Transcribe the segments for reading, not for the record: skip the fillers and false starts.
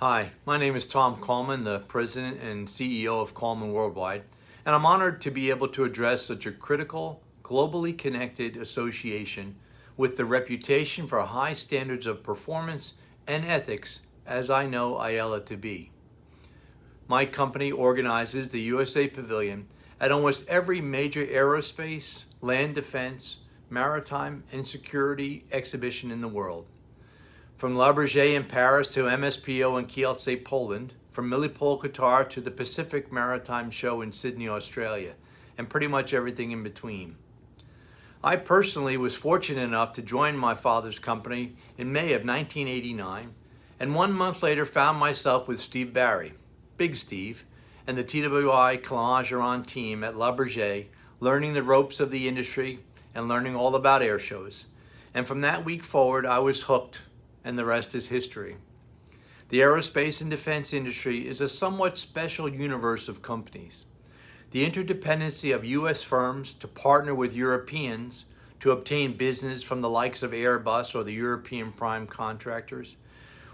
Hi, my name is Tom Kallman, the President and CEO of Kallman Worldwide, and I'm honored to be able to address such a critical, globally connected association with the reputation for high standards of performance and ethics as I know IELA to be. My company organizes the USA Pavilion at almost every major aerospace, land defense, maritime, and security exhibition in the world. From Le Bourget in Paris to MSPO in Kielce, Poland, from Milipol, Qatar to the Pacific Maritime Show in Sydney, Australia, and pretty much everything in between. I personally was fortunate enough to join my father's company in May of 1989, and 1 month later found myself with Steve Barry, Big Steve, and the TWI Clermont-Ferrand team at Le Bourget, learning the ropes of the industry and learning all about air shows. And from that week forward, I was hooked, and the rest is history. The aerospace and defense industry is a somewhat special universe of companies. The interdependency of U.S. firms to partner with Europeans to obtain business from the likes of Airbus or the European prime contractors,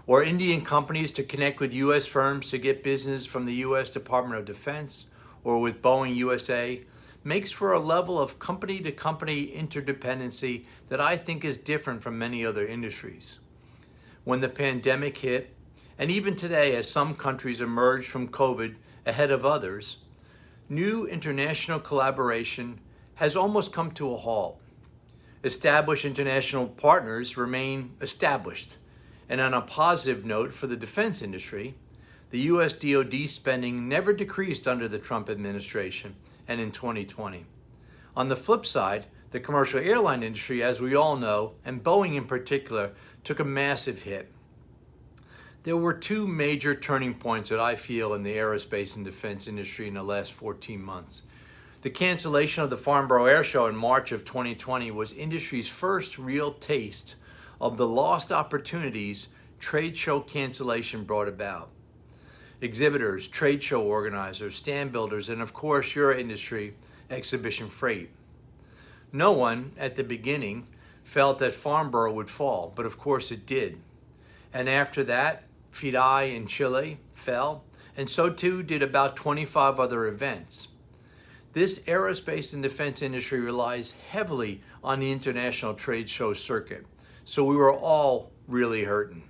or Indian companies to connect with U.S. firms to get business from the U.S. Department of Defense or with Boeing USA, makes for a level of company-to-company interdependency that I think is different from many other industries. When the pandemic hit, and even today as some countries emerge from COVID ahead of others, new international collaboration has almost come to a halt. Established international partners remain established. And on a positive note for the defense industry, the US DoD spending never decreased under the Trump administration and in 2020. On the flip side, the commercial airline industry, as we all know, and Boeing in particular, took a massive hit. There were two major turning points that I feel in the aerospace and defense industry in the last 14 months. The cancellation of the Farnborough Air Show in March of 2020 was industry's first real taste of the lost opportunities trade show cancellation brought about. Exhibitors, trade show organizers, stand builders, and of course your industry, exhibition freight. No one at the beginning felt that Farnborough would fall, but of course it did. And after that, FIDI in Chile fell, and so too did about 25 other events. This aerospace and defense industry relies heavily on the international trade show circuit, so we were all really hurting.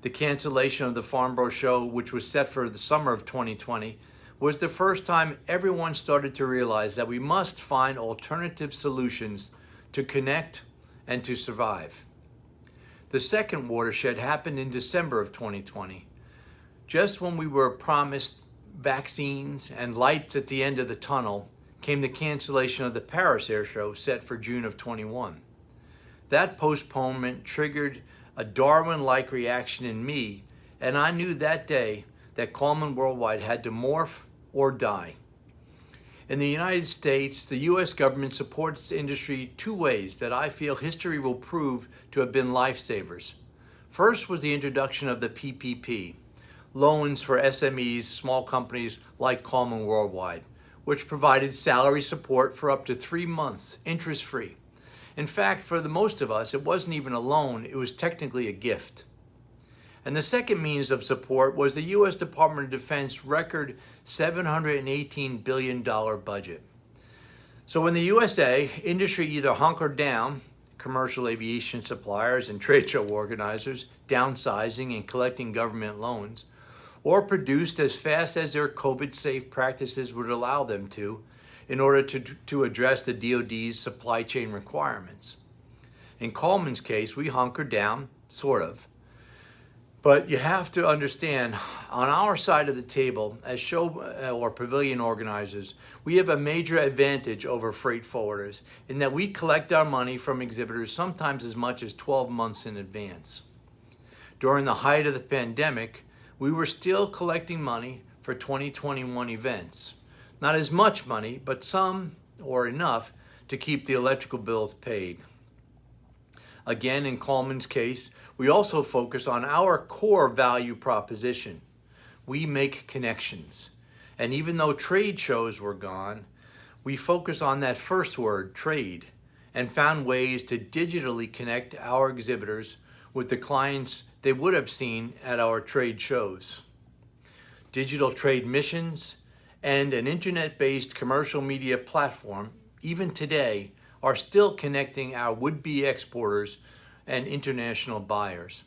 The cancellation of the Farnborough show, which was set for the summer of 2020, was the first time everyone started to realize that we must find alternative solutions to connect and to survive. The second watershed happened in December of 2020, just when we were promised vaccines and lights at the end of the tunnel. Came the cancellation of the Paris Air Show set for June of 21. That postponement triggered a Darwin-like reaction in me, and I knew that day that Kallman Worldwide had to morph or die. In the United States, the U.S. government supports the industry two ways that I feel history will prove to have been lifesavers. First was the introduction of the PPP, loans for SMEs, small companies like Kallman Worldwide, which provided salary support for up to 3 months, interest-free. In fact, for the most of us, it wasn't even a loan, it was technically a gift. And the second means of support was the U.S. Department of Defense record $718 billion budget. So in the USA, industry either hunkered down, commercial aviation suppliers and trade show organizers downsizing and collecting government loans, or produced as fast as their COVID-safe practices would allow them to in order to address the DoD's supply chain requirements. In Kallman's case, we hunkered down, sort of. But you have to understand, on our side of the table, as show or pavilion organizers, we have a major advantage over freight forwarders in that we collect our money from exhibitors sometimes as much as 12 months in advance. During the height of the pandemic, we were still collecting money for 2021 events. Not as much money, but some or enough to keep the electrical bills paid. Again, in Kallman's case, we also focus on our core value proposition. We make connections. And even though trade shows were gone, we focus on that first word, trade, and found ways to digitally connect our exhibitors with the clients they would have seen at our trade shows. Digital trade missions and an internet-based commercial media platform, even today, are still connecting our would-be exporters and international buyers.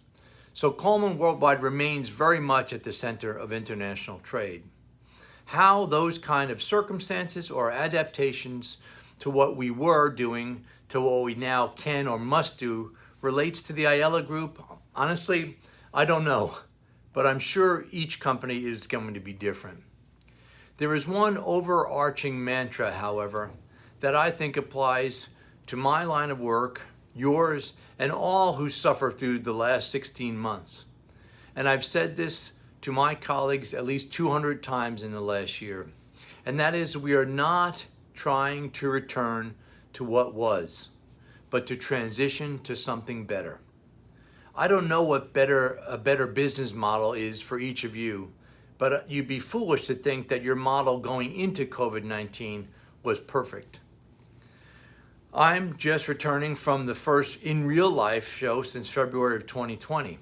So Kallman Worldwide remains very much at the center of international trade. How those kind of circumstances or adaptations to what we were doing to what we now can or must do relates to the IELA group, honestly, I don't know, but I'm sure each company is going to be different. There is one overarching mantra, however, that I think applies to my line of work, yours, and all who suffer through the last 16 months. And I've said this to my colleagues at least 200 times in the last year, and that is we are not trying to return to what was, but to transition to something better. I don't know what a better business model is for each of you, but you'd be foolish to think that your model going into COVID-19 was perfect. I'm just returning from the first in real life show since February of 2020.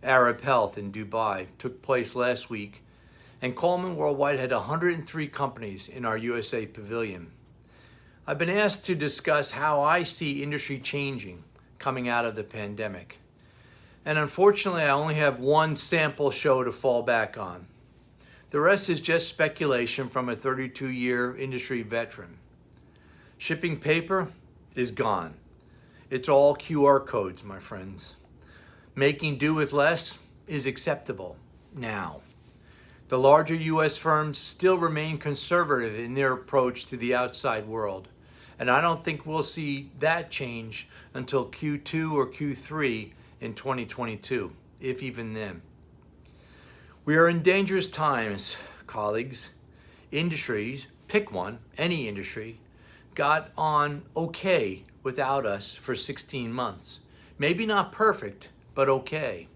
Arab Health in Dubai took place last week, and Kallman Worldwide had 103 companies in our USA pavilion. I've been asked to discuss how I see industry changing coming out of the pandemic. And unfortunately, I only have one sample show to fall back on. The rest is just speculation from a 32-year industry veteran. Shipping paper is gone. It's all QR codes, my friends. Making do with less is acceptable now. The larger U.S. firms still remain conservative in their approach to the outside world, and I don't think we'll see that change until Q2 or Q3 in 2022, if even then. We are in dangerous times, colleagues. Industries, pick one, any industry, got on okay without us for 16 months. Maybe not perfect, but okay.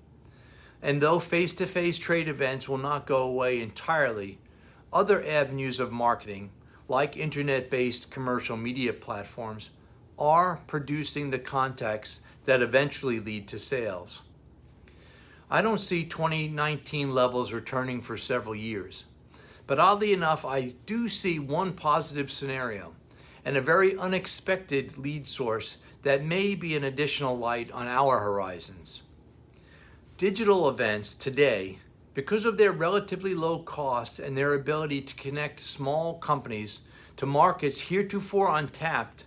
And though face-to-face trade events will not go away entirely, other avenues of marketing, like internet-based commercial media platforms, are producing the contacts that eventually lead to sales. I don't see 2019 levels returning for several years, but oddly enough, I do see one positive scenario and a very unexpected lead source that may be an additional light on our horizons. Digital events today, because of their relatively low cost and their ability to connect small companies to markets heretofore untapped,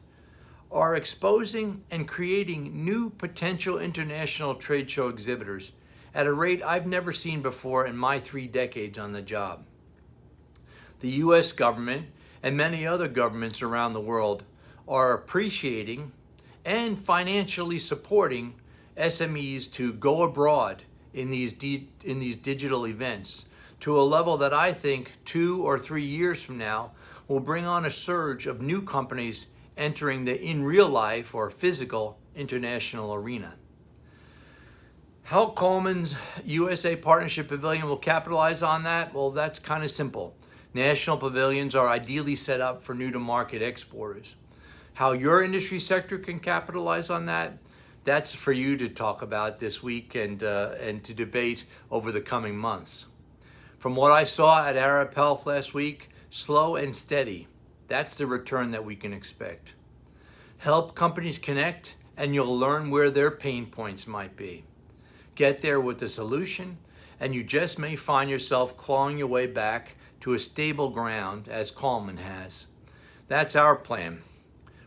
are exposing and creating new potential international trade show exhibitors at a rate I've never seen before in my 3 decades on the job. The U.S. government and many other governments around the world are appreciating and financially supporting SMEs to go abroad in these digital events to a level that I think 2 or 3 years from now will bring on a surge of new companies entering the in real life or physical international arena. How Kallman's USA Partnership Pavilion will capitalize on that? Well, that's kind of simple. National pavilions are ideally set up for new-to-market exporters. How your industry sector can capitalize on that, that's for you to talk about this week and to debate over the coming months. From what I saw at Arab Health last week, slow and steady, that's the return that we can expect. Help companies connect and you'll learn where their pain points might be. Get there with the solution and you just may find yourself clawing your way back to a stable ground as Kallman has. That's our plan.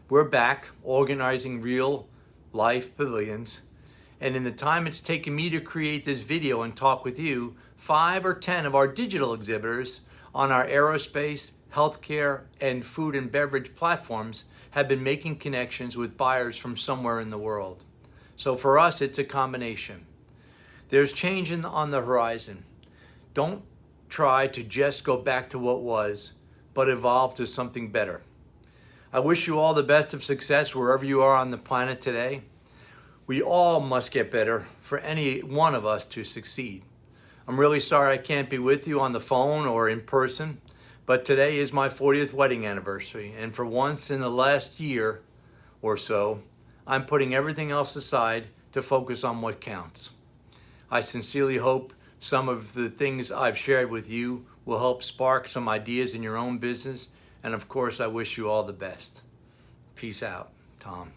We're back organizing real life pavilions, and in the time it's taken me to create this video and talk with you, 5 or 10 of our digital exhibitors on our aerospace, healthcare, and food and beverage platforms have been making connections with buyers from somewhere in the world. So for us, it's a combination. There's change on the horizon. Don't try to just go back to what was, but evolve to something better. I wish you all the best of success wherever you are on the planet today. We all must get better for any one of us to succeed. I'm really sorry I can't be with you on the phone or in person, but today is my 40th wedding anniversary, and for once in the last year or so, I'm putting everything else aside to focus on what counts. I sincerely hope some of the things I've shared with you will help spark some ideas in your own business. And of course, I wish you all the best. Peace out, Tom.